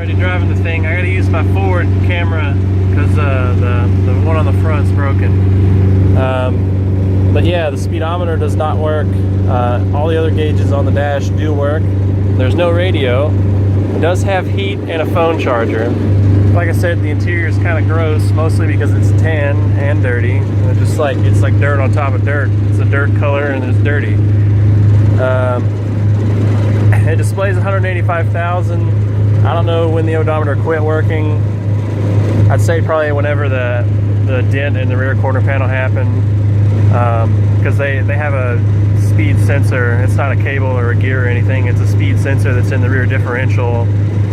Already driving the thing. I gotta use my forward camera because the one on the front's broken. But yeah, the speedometer does not work. All the other gauges on the dash do work. There's no radio. It does have heat and a phone charger. Like I said, the interior is kind of gross, mostly because it's tan and dirty. And it's like dirt on top of dirt. It's a dirt color and it's dirty. It displays 185,000. I don't know when the odometer quit working. I'd say probably whenever the dent in the rear quarter panel happened, because they have a speed sensor. It's not a cable or a gear or anything. It's a speed sensor that's in the rear differential,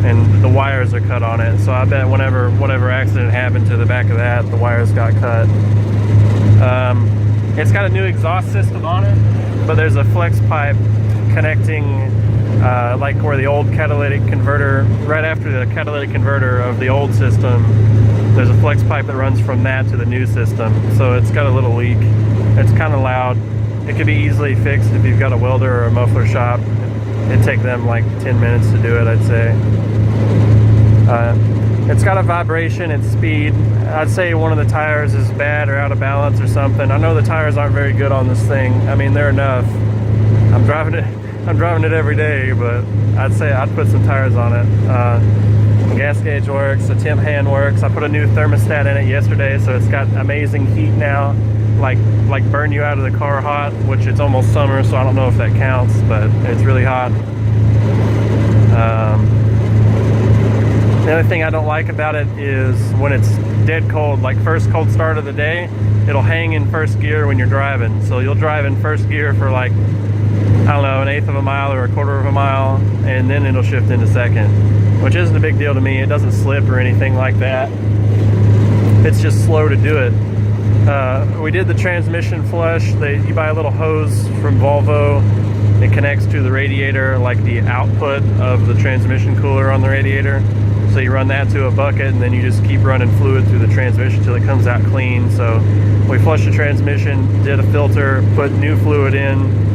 and the wires are cut on it. So I bet whatever accident happened to the back of that, the wires got cut. It's got a new exhaust system on it, but there's a flex pipe connecting like where the old catalytic converter, right after the catalytic converter of the old system, there's a flex pipe that runs from that to the new system. So it's got a little leak. It's kind of loud. It could be easily fixed if you've got a welder or a muffler shop. It'd take them like 10 minutes to do it, I'd say. It's got a vibration, it's speed. I'd say one of the tires is bad or out of balance or something. I know the tires aren't very good on this thing. I mean, they're enough. I'm driving it every day, but I'd say I'd put some tires on it. The gas gauge works, the temp hand works. I put a new thermostat in it yesterday, so it's got amazing heat now, like burn you out of the car hot, which it's almost summer, so I don't know if that counts, but it's really hot. The other thing I don't like about it is when it's dead cold, like first cold start of the day, it'll hang in first gear when you're driving. So you'll drive in first gear for like, I don't know, 1/8 of a mile or 1/4 of a mile, and then it'll shift into second, which isn't a big deal to me. It doesn't slip or anything like that. It's just slow to do it. We did the transmission flush. You buy a little hose from Volvo. It connects to the radiator, like the output of the transmission cooler on the radiator. So you run that to a bucket, and then you just keep running fluid through the transmission till it comes out clean. So we flushed the transmission, did a filter, put new fluid in.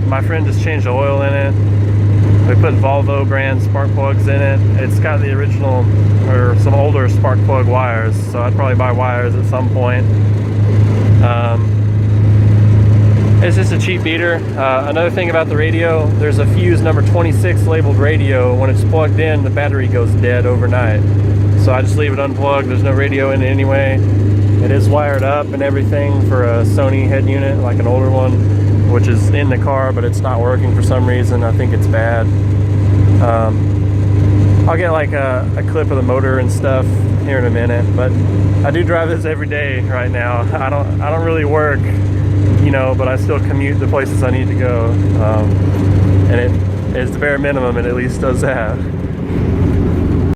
My friend just changed the oil in it. We put Volvo brand spark plugs in it. It's got the original or some older spark plug wires, so I'd probably buy wires at some point. It's just a cheap beater. Another thing about the radio, there's a fuse number 26 labeled radio. When it's plugged in, the battery goes dead overnight. So I just leave it unplugged. There's no radio in it anyway. It is wired up and everything for a Sony head unit, like an older one, which is in the car, but it's not working for some reason. I think it's bad. I'll get like a clip of the motor and stuff here in a minute, but I do drive this every day right now. I don't really work, you know, but I still commute the places I need to go, and it is the bare minimum. It at least does that.